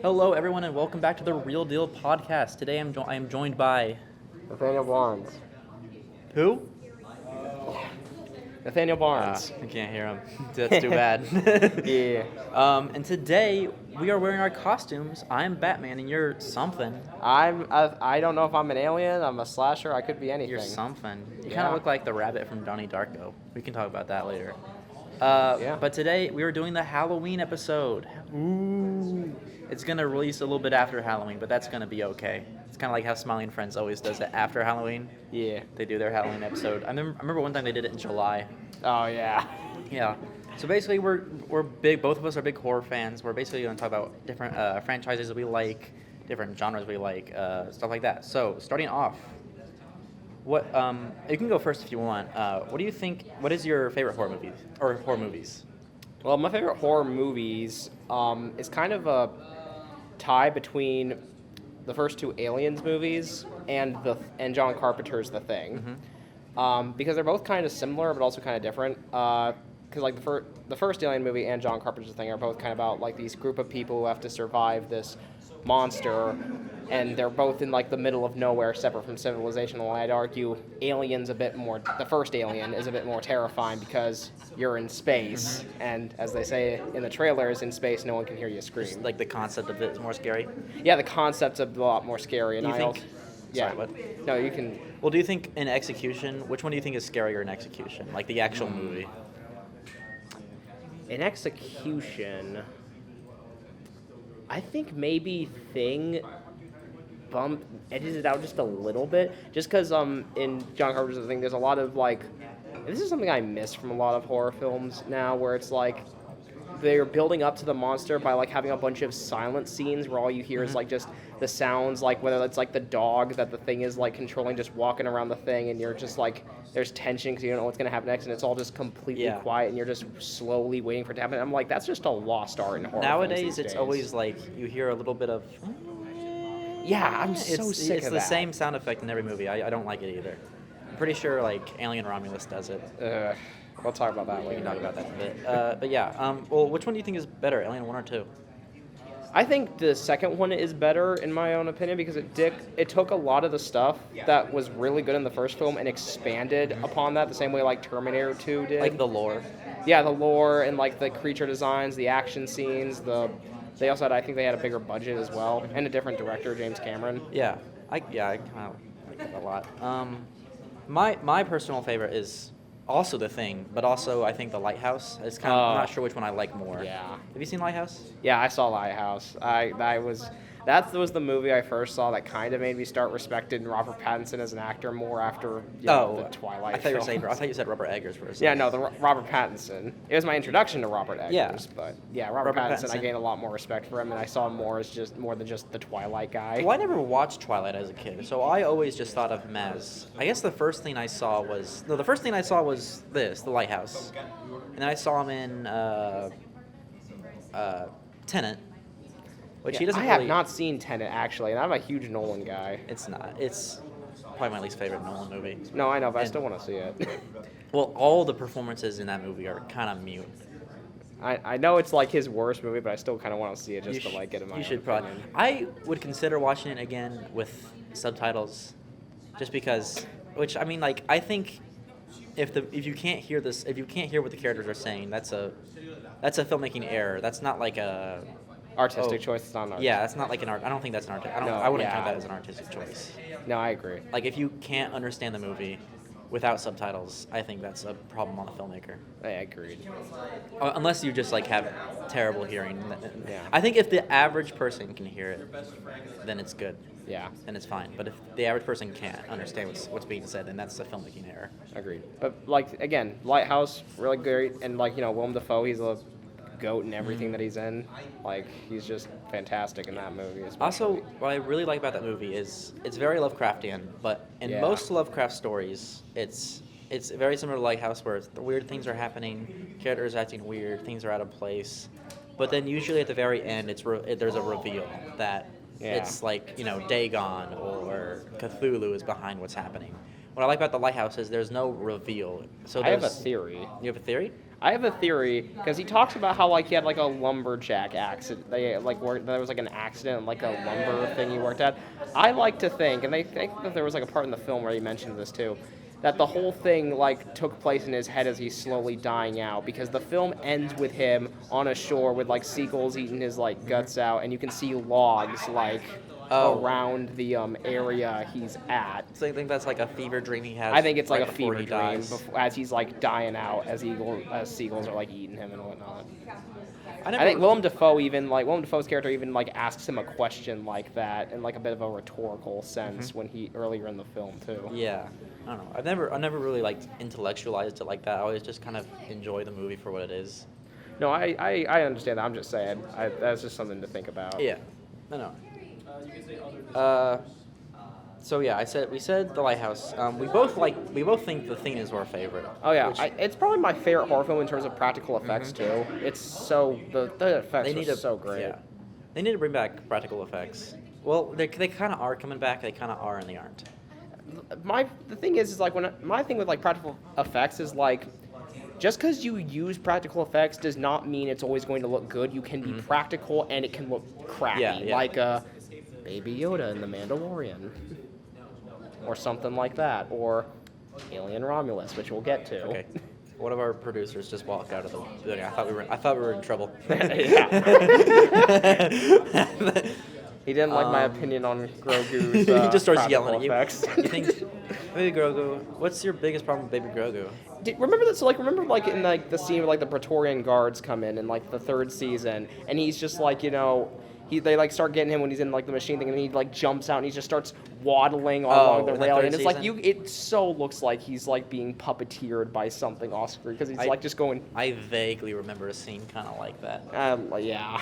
Hello, everyone, and welcome back to the Real Deal podcast. Today, I am joined by Nathaniel Barnes. who? Nathaniel Barnes. I can't hear him. That's too bad. Yeah. And today we are wearing our costumes. I'm Batman, and you're something. I don't know if I'm an alien. I'm a slasher. I could be anything. You're something. You kind Yeah. of look like the rabbit from Donnie Darko. We can talk about that later. Yeah. But today we are doing the Halloween episode. Ooh. It's gonna release a little bit after Halloween, but that's gonna be okay. It's kind of like how Smiling Friends always does it after Halloween. Yeah. They do their Halloween episode. I remember one time they did it in July. Oh yeah. Yeah. So basically, we're big. Both of us are big horror fans. We're basically going to talk about different franchises that we like, different genres we like, stuff like that. So starting off, what you can go first if you want. What do you think? What is your favorite horror movie or horror movies? Well, my favorite horror movies is kind of a tie between the first two Aliens movies and John Carpenter's The Thing, because they're both kind of similar but also kind of different. Because like the first Alien movie and John Carpenter's The Thing are both kind of about like these group of people who have to survive this monster, and they're both in like the middle of nowhere, separate from civilization. And I'd argue Alien's a bit more. The first Alien is a bit more terrifying because you're in space, and as they say in the trailers, in space no one can hear you scream. Just like the concept of it is more scary. Yeah, the concept's a lot more scary, and You I think? also, yeah. Sorry, what? No, you can. Well, do you think in execution, which one do you think is scarier in execution, like the actual movie? In execution, I think maybe Thing edges it out just a little bit, just because in John Carpenter's The Thing there's a lot of like, and this is something I miss from a lot of horror films now, where it's like they're building up to the monster by like having a bunch of silent scenes where all you hear is like just the sounds, like whether it's like the dog that the Thing is like controlling just walking around the Thing, and you're just like there's tension because you don't know what's going to happen next, and it's all just completely quiet, and you're just slowly waiting for it to happen. I'm like, that's just a lost art in horror films Nowadays, these it's days. always like you hear a little bit of. Yeah, I'm so It's sick it's of the that. same sound effect in every movie. I don't like it either. I'm pretty sure like Alien Romulus does it. We'll talk about that We later. can talk about that in a bit. But yeah, well, which one do you think is better, Alien 1 or 2? I think the second one is better in my own opinion because it took a lot of the stuff that was really good in the first film and expanded upon that the same way like Terminator 2 did. Like the lore. Yeah, the lore and like the creature designs, the action scenes, they also had, I think they had a bigger budget as well and a different director, James Cameron. Yeah, I kind of like it a lot. My personal favorite is also The Thing, but also I think The Lighthouse. It's kind of I'm not sure which one I like more. Yeah. Have you seen Lighthouse? Yeah, I saw Lighthouse. That was the movie I first saw that kind of made me start respecting Robert Pattinson as an actor more after the Twilight I thought films. you said Rubber Eggers for a second. Yeah, no, Robert Pattinson. It was my introduction to Robert Eggers, Yeah. but yeah, Robert Robert Pattinson, I Pattinson. gained a lot more respect for him, and I saw him more than just the Twilight guy. Well, I never watched Twilight as a kid, so I always just thought of him as. I guess the first thing I saw was The Lighthouse, and then I saw him in Tenet, which he Yeah, doesn't. I have really, not seen Tenet actually, and I'm a huge Nolan guy. It's not. It's probably my least favorite Nolan movie. No, I know, but I And- still want to see it. Well, all the performances in that movie are kind of mute. I know it's like his worst movie, but I still kind of want to see it just You to like get in my You own should probably. opinion. I would consider watching it again with subtitles, just because. Which I mean, like I think, if you can't hear what the characters are saying, that's a filmmaking error. That's not like a. Artistic choice, it's not an art. Yeah, that's not like an art. I don't think that's an art. I wouldn't count that as an artistic choice. No, I agree. Like if you can't understand the movie without subtitles, I think that's a problem on the filmmaker. I agreed. Unless you just like have terrible hearing. Yeah. I think if the average person can hear it, then it's good Yeah, and it's fine. But if the average person can't understand what's being said, then that's a filmmaking error. agreed. But like again, Lighthouse, really great, and like Willem Dafoe, he's a goat in everything that he's in. Like he's just fantastic in that movie. Especially. Also, what I really like about that movie is it's very Lovecraftian, but in Yeah. most Lovecraft stories, it's very similar to Lighthouse, where the weird things are happening, characters acting weird, things are out of place, but then usually at the very end, there's a reveal that it's like Dagon or Cthulhu is behind what's happening. What I like about the Lighthouse is there's no reveal. So I have a there's- theory. You have a theory? I have a theory because he talks about how like he had like a lumberjack accident. They like worked. There was like an accident, like a lumber thing he worked at. I like to think, and I think that there was like a part in the film where he mentioned this too, that the whole thing like took place in his head as he's slowly dying out because the film ends with him on a shore with like seagulls eating his like guts out, and you can see logs like around the area he's at. So I think that's like a fever dream he has. I think it's like right a before fever he dream dies. as he's like dying out, as seagulls are like eating him and whatnot. I I think Willem Dafoe's character even like asks him a question like that in like a bit of a rhetorical sense when he earlier in the film too. Yeah, I don't know. I never really like intellectualized it like that. I always just kind of enjoy the movie for what it is. No, I understand that. I'm just saying that's just something to think about. Yeah, no. So yeah, we said The Lighthouse. We both think The Thing is our favorite. Oh yeah, which it's probably my favorite horror film in terms of practical effects too. It's so the effects are so great. Yeah, they need to bring back practical effects. Well, they kind of are coming back. They kind of are and they aren't. The thing is like my thing with like practical effects is like just because you use practical effects does not mean it's always going to look good. You can be practical and it can look crappy, Yeah. like Baby Yoda in The Mandalorian, or something like that, or Alien Romulus, which we'll get to. Okay. One of our producers just walked out of the building. I thought we were in trouble. He didn't like my opinion on Grogu's he just starts practical yelling at you. effects. You think, Baby Grogu, what's your biggest problem with Baby Grogu? Remember that? So remember in like the scene where like the Praetorian guards come in like the third season, and he's just like they like start getting him when he's in like the machine thing, and he like jumps out and he just starts waddling along the rail, and it's like it so looks like he's like being puppeteered by something Oscar because he's like just going. I vaguely remember a scene kind of like that. Yeah.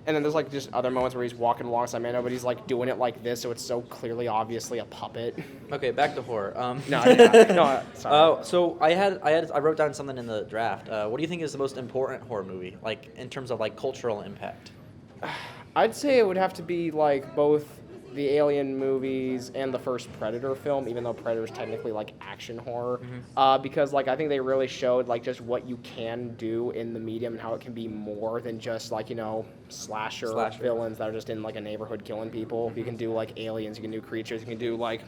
And then there's like just other moments where he's walking alongside Mando, but he's like doing it like this, so it's so clearly, obviously a puppet. Okay, back to horror. No, sorry. So I wrote down something in the draft. What do you think is the most important horror movie, like in terms of like cultural impact? I'd say it would have to be like both the Alien movies and the first Predator film, even though Predator's technically like action horror, because like I think they really showed like just what you can do in the medium and how it can be more than just like slasher villains that are just in like a neighborhood killing people. You can do like aliens, you can do creatures, you can do like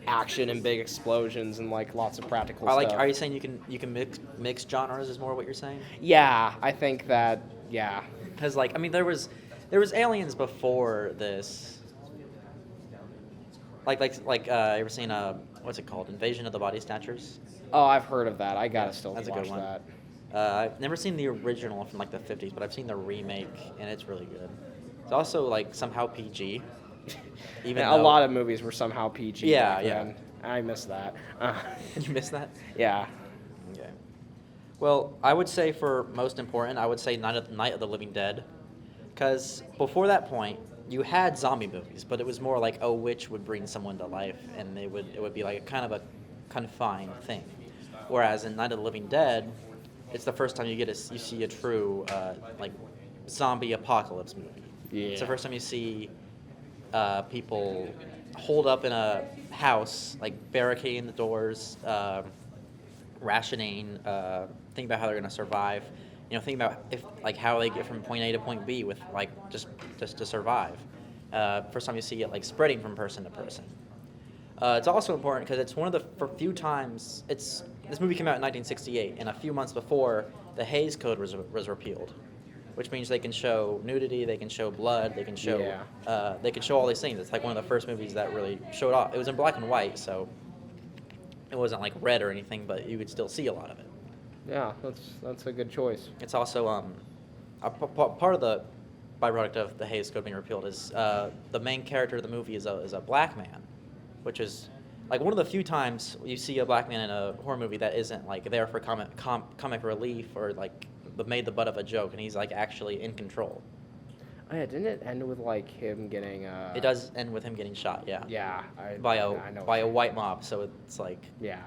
action and big explosions and like lots of practical stuff. Are you saying you can mix genres? Is more what you're saying? Yeah, I think that. Yeah. Because like I mean there was aliens before this. Like you ever seen what's it called? Invasion of the Body Snatchers? Oh, I've heard of that. I gotta still That's watch a good one. that. I've never seen the original from like the 50s, but I've seen the remake and it's really good. It's also like somehow PG. Even a lot of movies were somehow PG. Yeah, back yeah. then. I miss that. Did you miss that? Yeah. Okay. Well, I would say for most important, I would say Night of the Living Dead, because before that point, you had zombie movies, but it was more like a witch would bring someone to life, and it would be like a kind of a confined thing. Whereas in Night of the Living Dead, it's the first time you see a true like zombie apocalypse movie. Yeah. It's the first time you see people holed up in a house, like barricading the doors, rationing, thinking about how they're going to survive. Thinking about how they get from point A to point B with like just to survive. First time you see it like spreading from person to person. It's also important because it's one of the few times this movie came out in 1968, and a few months before the Hays Code was repealed, which means they can show nudity, they can show blood, they can show all these things. It's like one of the first movies that really showed off. It was in black and white, so it wasn't like red or anything, but you could still see a lot of it. Yeah, that's a good choice. It's also part of the byproduct of the Hays Code being repealed is the main character of the movie is a black man, which is like one of the few times you see a black man in a horror movie that isn't like there for comic relief or like made the butt of a joke, and he's like actually in control. Oh yeah, didn't it end with like him getting? It does end with him getting shot. Yeah. Yeah. By a white mob, so it's like. Yeah,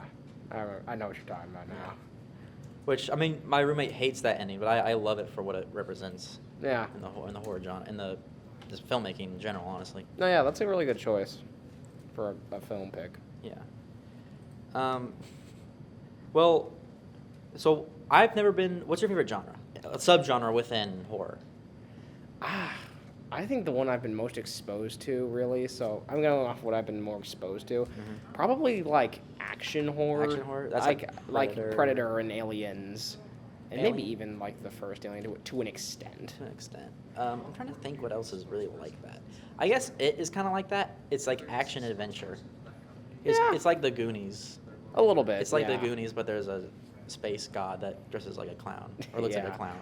I know what you're talking about now. Which I mean, my roommate hates that ending, but I love it for what it represents. Yeah. In the horror genre, in the just filmmaking in general, honestly. No, yeah, that's a really good choice for a film pick. Yeah. Well, So I've never been. What's your favorite genre? A subgenre within horror. I think the one I've been most exposed to, really. So I'm going off what I've been more exposed to. Probably like action horror. Action horror? That's like Predator and Aliens, and Alien? maybe even like the first Alien to an extent. To an extent. I'm trying to think what else is really like that. I guess it is kind of like that. It's like action adventure. It's like the Goonies. A little bit. It's like the Goonies, but there's a space god that dresses like a clown or looks like a clown.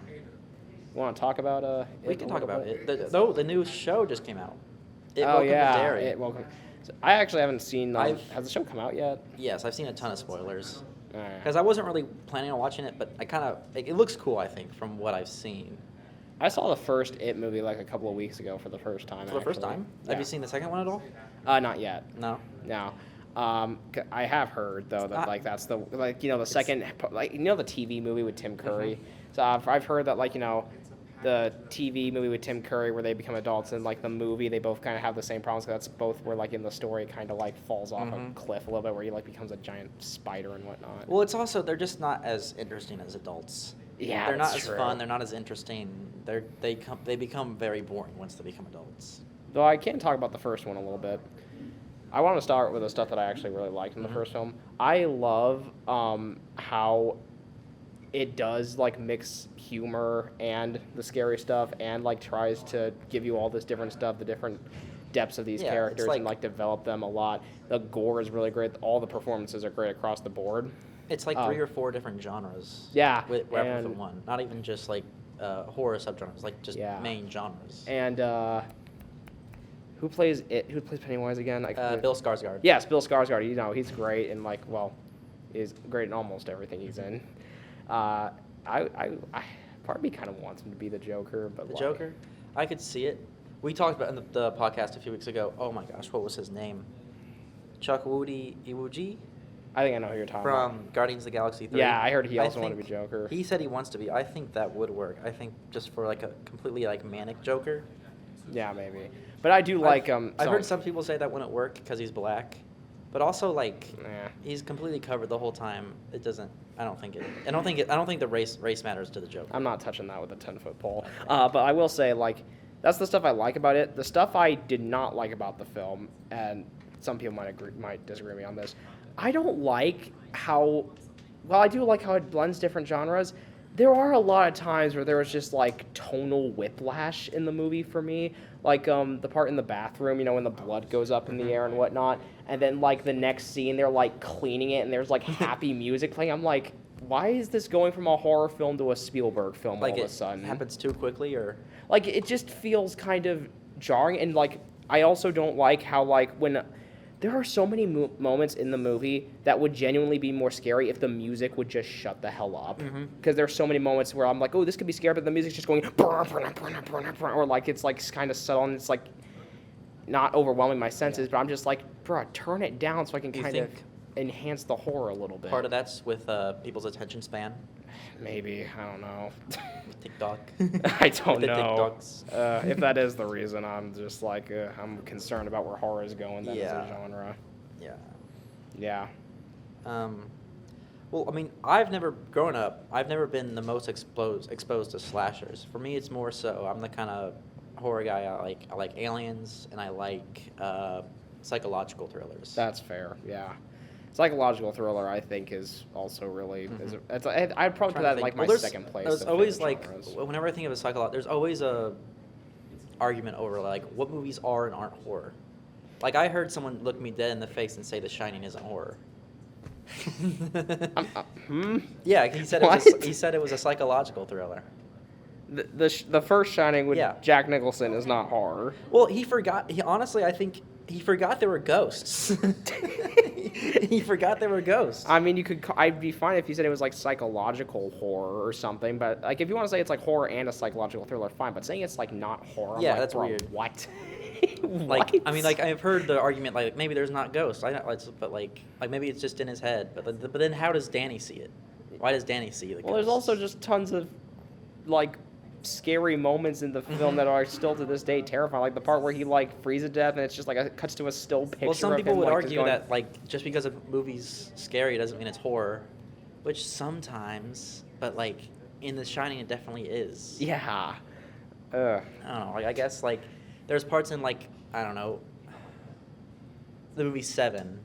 Want to talk about We can talk about it. The new show just came out. Welcome to Derry. It Welcome. So I actually haven't seen. Has the show come out yet? Yes, I've seen a ton of spoilers. Alright. Because I wasn't really planning on watching it, but I kind of it looks cool. I think from what I've seen. I saw the first It movie like a couple of weeks ago for the first time. For the first time? Yeah. Have you seen the second one at all? Not yet. No. No. I have heard though that like that's the the second the TV movie with Tim Curry. So I've heard that the TV movie with Tim Curry where they become adults and like the movie they both kind of have the same problems. 'Cause that's both where like in the story kind of like falls off a cliff a little bit where he like becomes a giant spider and whatnot. Well, it's also they're just not as interesting as adults. Yeah, they're not that's as true. fun. They're not as interesting. They become very boring once they become adults. Though I can talk about the first one a little bit. I want to start with the stuff that I actually really liked in the first film. I love how it does like mix humor and the scary stuff and like tries to give you all this different stuff, the different depths of these characters and like develop them a lot. The gore is really great. All the performances are great across the board. It's like 3 or 4 different genres. Yeah. Wrapped within one. Not even just like horror subgenres, like just main genres. And who plays it? Who plays Pennywise again? Bill Skarsgård. Yes, Bill Skarsgård. He's great and is great in almost everything he's in. I part of me kind of wants him to be the Joker, but The Joker? I could see it. We talked about it in the podcast a few weeks ago. Oh my gosh, what was his name? Chuck Iwuji? I think I know who you're talking about. From Guardians of the Galaxy 3. Yeah, I heard he also wanted to be Joker. He said he wants to be. I think that would work. I think just for like a completely like manic Joker. Yeah, maybe. But I do like I've heard some people say that wouldn't work because he's black, but also like Yeah. he's completely covered the whole time. It doesn't. I don't think the race matters to the Joker. I'm not touching that with a 10-foot pole. But I will say that's the stuff I like about it. The stuff I did not like about the film, and some people might disagree with me on this. I don't like how. Well, I do like how it blends different genres. There are a lot of times where there was just like tonal whiplash in the movie for me, like the part in the bathroom, when the blood goes up in the air and whatnot, and then like the next scene they're like cleaning it and there's like happy music playing. I'm like, why is this going from a horror film to a Spielberg film all of a sudden? It happens too quickly, or like it just feels kind of jarring, and like I also don't like how when. There are so many moments in the movie that would genuinely be more scary if the music would just shut the hell up. Because there's so many moments where I'm like, oh, this could be scary, but the music's just going, or like it's like kind of subtle and it's like not overwhelming my senses, but I'm just like, bro, turn it down so I can kind of enhance the horror a little bit. Part of that's with people's attention span. Maybe, I don't know. With TikTok. I don't know. TikToks. If that is the reason, I'm just like, I'm concerned about where horror is going then as a genre. Yeah. Yeah. Well, I mean, I've never been the most exposed to slashers. For me, it's more so I'm the kind of horror guy. I like aliens and I like psychological thrillers. That's fair. Yeah. Psychological thriller, I think, is also really. I'd probably put that in like my second place. There's always like genres. whenever I think of a psychological, there's always a argument over like what movies are and aren't horror. Like I heard someone look me dead in the face and say The Shining isn't horror. Yeah, he said it was a psychological thriller. The first Shining with Jack Nicholson is not horror. Well, he forgot. I think he forgot there were ghosts. He forgot there were ghosts. I mean, I'd be fine if you said it was like psychological horror or something, but like if you want to say it's like horror and a psychological thriller, fine. But saying it's like not horror, I'm like, that's bro, weird. What? Like, I mean, like I've heard the argument like maybe there's not ghosts. But like maybe it's just in his head. But then how does Danny see it? Why does Danny see the ghosts? Well, there's also just tons of like scary moments in the film that are still to this day terrifying, like the part where he like freezes to death and it's just like it cuts to a still picture. Well, some of people him, would like, argue that like just because a movie's scary doesn't mean it's horror. which sometimes, but like in The Shining, it definitely is. Yeah. I don't know. Like I guess like there's parts in like I don't know the movie Seven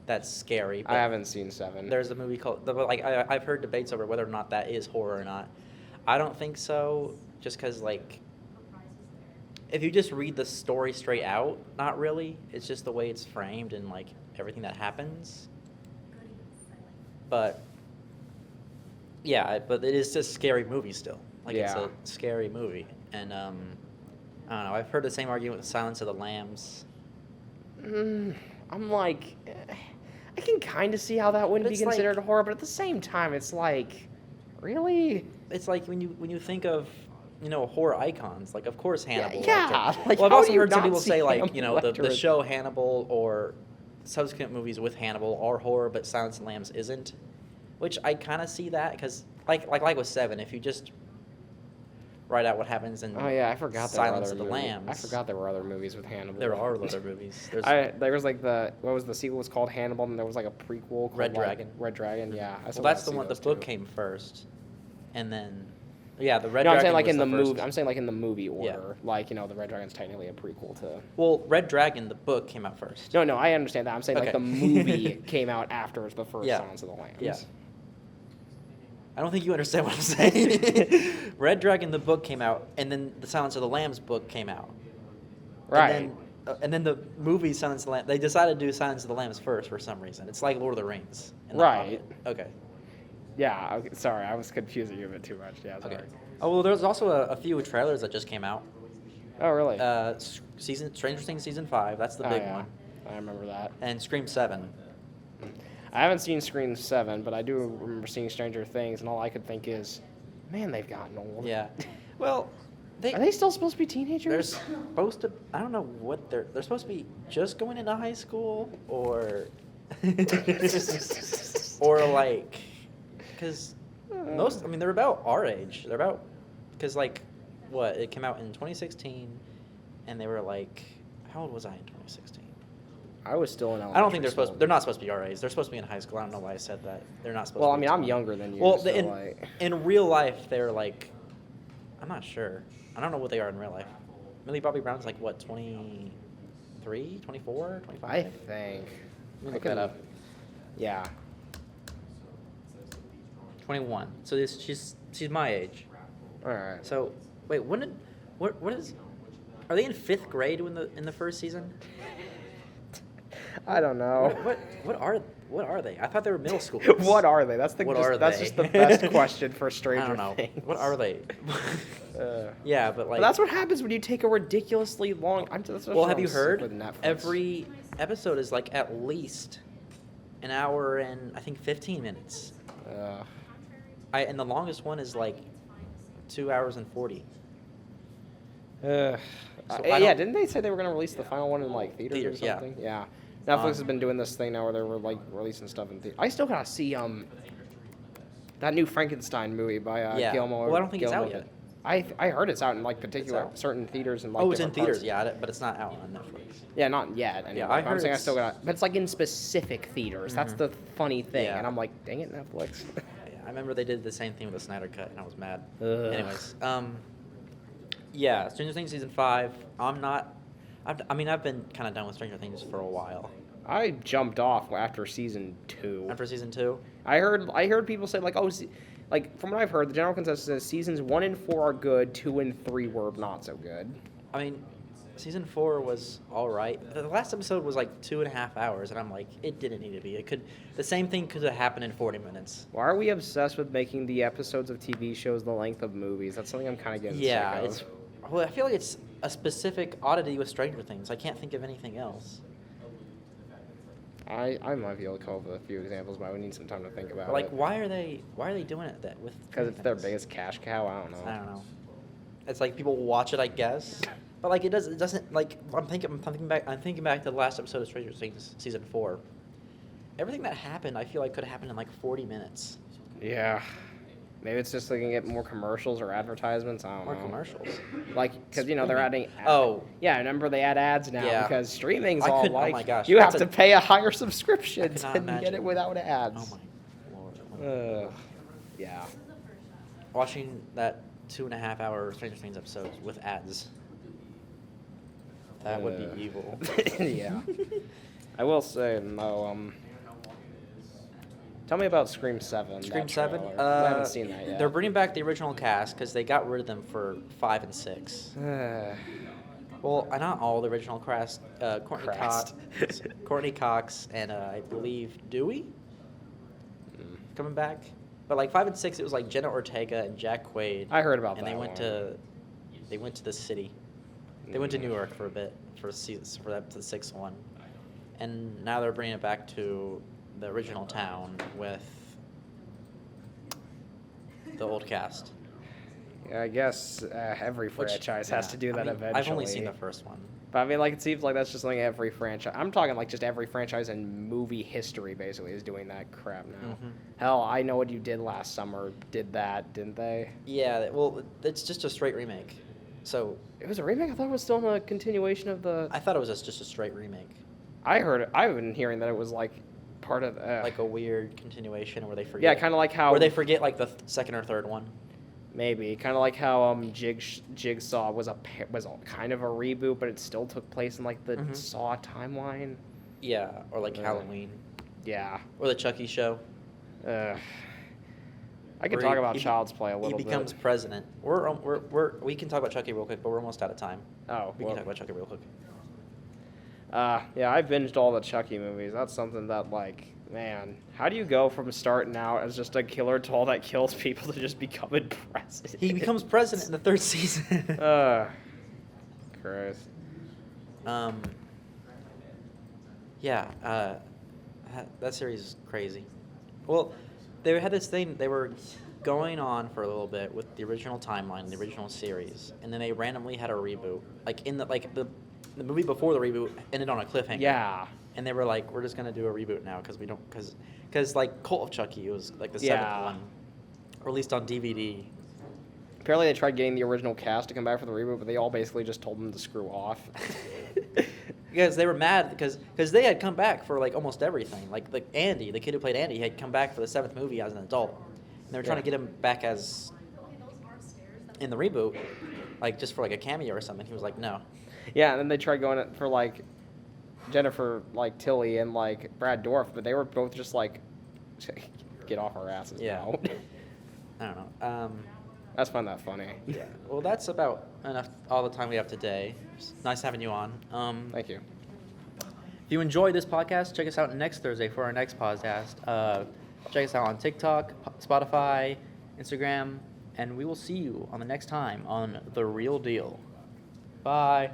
that's scary. But I haven't seen Seven. there's a movie called like I've heard debates over whether or not that is horror or not. I don't think so. Just because like if you just read the story straight out, not really. It's just the way it's framed and like everything that happens. But yeah, but it is just a scary movie still. Like it's Yeah. a scary movie, and I don't know. I've heard the same argument with Silence of the Lambs. I'm like, I can kind of see how that wouldn't be It's like- considered a horror, but at the same time, it's like, really? It's like when you think of horror icons, like of course Hannibal. yeah, like, well, I've how also do you heard some not people see say like Hannibal the Lecter? show Hannibal or subsequent movies with Hannibal are horror, but Silence of the Lambs isn't. Which I kind of see that because like with Seven, if you just write out what happens in Oh yeah, I forgot there were Silence other of the movies. Lambs. I forgot there were other movies with Hannibal. There are other movies. There's There was like what was the sequel was called Hannibal, and there was like a prequel called Red like, Dragon. Red Dragon, yeah. I well, still that's gotta the see one. The those book too. came first, and then yeah, the Red No, I'm Dragon saying like was in the first. movie. I'm saying like in the movie Yeah. order. Like the Red Dragon's technically a prequel to. Well, Red Dragon, the book came out first. No, I understand that. I'm saying like Okay. the movie came out after the first Yeah. Silence of the Lambs. Yeah. I don't think you understand what I'm saying. Red Dragon, the book came out, and then the Silence of the Lambs book came out. Right. And then the movie Silence of the Lambs, they decided to do Silence of the Lambs first for some reason. It's like Lord of the Rings. and The Right. Hobbit. Okay. Yeah. Okay, sorry, I was confusing you a bit too much. Yeah. Sorry. Okay. Oh, well, there's also a few trailers that just came out. Oh really? Stranger Things Season 5, that's the Oh, big yeah. one. I remember that. And Scream 7. I haven't seen Scream 7, but I do remember seeing Stranger Things, and all I could think is, man, they've gotten old. Yeah. Well, Are they still supposed to be they're teenagers? supposed to. I don't know what they're supposed to be just going into high school or or like because most. I mean, they're about our age. They're about because like what it came out in 2016, and they were like, how old was I in 2016? I was still in elementary I don't think they're school. supposed. They're not supposed to be our age. They're supposed to be in high school. I don't know why I said that. They're not supposed. Well, to I be mean, I'm 20. younger than you. Well, so in, like, in real life, they're like, I'm not sure. I don't know what they are in real life. Millie Bobby Brown's like what, 23, 24, 25? I think. Let me I look can- that up. Yeah. 21. So she's my age. All right. So wait, what is? Are they in 5th grade in the first season? I don't know. What are they? I thought they were middle school. What are they? That's What are that's they? just the best question for I Stranger don't know. Things. What are they? Yeah, but like. But that's what happens when you take a ridiculously long. That's Well, have you what's heard? with Netflix. Every episode is like at least an hour and I think 15 minutes. And the longest one is like 2 hours and 40. So I yeah, don't- didn't they say they were going to release the final one in like theaters or yeah. something? Yeah. Netflix Um, has been doing this thing now where they were like releasing stuff in theaters. I still gotta see that new Frankenstein movie by Yeah. Guillermo. Well, I don't think it's out Guillermo- yet. I heard it's out in like particular out. certain theaters and like. Oh, it's in different parts. theaters, yeah, but it's not out on Netflix. Yeah, not yet. Anyway. I I'm heard saying I it's- still got, but it's like in specific theaters. That's Mhm. the funny thing, Yeah. and I'm like, dang it, Netflix. Yeah, I remember they did the same thing with the Snyder Cut, and I was mad. Ugh. Anyways, yeah, Stranger Things season 5. I've been kind of done with Stranger Things for a while. I jumped off after season 2. After season 2, I heard people say like, like from what I've heard, the general consensus is seasons 1 and 4 are good, 2 and 3 were not so good. I mean, season 4 was all right. The last episode was like 2.5 hours, and I'm like, it didn't need to be. The same thing could have happened in 40 minutes. Why are we obsessed with making the episodes of TV shows the length of movies? That's something I'm kind of getting Yeah, sick of. I feel like it's a specific oddity with Stranger Things. I can't think of anything else. I might be able to come up with a few examples, but I would need some time to think about But like, it. why are they doing it that with? Because it's their Things? biggest cash cow. I don't know. I don't know. It's like people watch it, I guess. But like, it doesn't like. I'm thinking back to the last episode of Stranger Things season 4. Everything that happened, I feel like could have happened in like 40 minutes. Yeah. Maybe it's just looking at more commercials or advertisements. I don't More know. commercials. Like, because, they're Streaming. adding... Oh. Yeah, remember they add ads now Yeah. because streaming's I all could- oh like... my gosh, you have that's to pay a higher subscription cannot to get imagine. it without ads. Oh my lord. Yeah. Watching that 2.5-hour Stranger Things episode with ads. That would be evil. Yeah. I will say, no, tell me about Scream 7. Scream that 7? trailer. I haven't seen that yet. They're bringing back the original cast because they got rid of them for 5 and 6. Well, not all the original cast. Courtney Cox and I believe Dewey coming back. But like 5 and 6, it was like Jenna Ortega and Jack Quaid. I heard about and that. And they went to the city. They went to New York for a bit for the 6th one, and now they're bringing it back to the original town with the old cast. Yeah, I guess every franchise has to do that eventually. I've only seen the first one. But I mean, like, it seems like that's just something every franchise. I'm talking like just every franchise in movie history basically is doing that crap now. Mm-hmm. Hell, I Know What You Did Last Summer did that, didn't they? Yeah, well, it's just a straight remake. So it was a remake. I thought it was still a continuation of the. I thought it was just a straight remake. I've been hearing that it was like part of like a weird continuation where they forget. Yeah, kind of like how. Where they forget like the second or third one. Maybe kind of like how Jigsaw was kind of a reboot, but it still took place in like the Saw timeline. Yeah, or like Halloween. Yeah. Or the Chucky show. I can talk about Child's Play a little bit. He becomes president. We can talk about Chucky real quick, but we're almost out of time. Oh, we can talk about Chucky real quick. Yeah, I binged all the Chucky movies. That's something that, like, man, how do you go from starting out as just a killer doll that kills people to just becoming president? He becomes president in the 3rd season. Christ. Yeah, that series is crazy. Well, they had this thing, they were going on for a little bit with the original timeline, the original series, and then they randomly had a reboot. Like the movie before the reboot ended on a cliffhanger. Yeah. And they were like, we're just gonna do a reboot now because like Cult of Chucky was like the 7th one, released on DVD. Apparently they tried getting the original cast to come back for the reboot, but they all basically just told them to screw off. Because they were mad because they had come back for like almost everything. Like Andy, the kid who played Andy, had come back for the 7th movie as an adult, and they were trying to get him back as in the reboot, like just for like a cameo or something. He was like, no. Yeah, and then they tried going for like Jennifer, like Tilly, and like Brad Dourif, but they were both just like, get off our asses. Yeah. Now. I don't know. I just find that funny. Yeah. Well, that's about enough. All the time we have today. It's nice having you on. Thank you. If you enjoyed this podcast, check us out next Thursday for our next podcast. Check us out on TikTok, Spotify, Instagram, and we will see you on the next time on The Real Deal. Bye.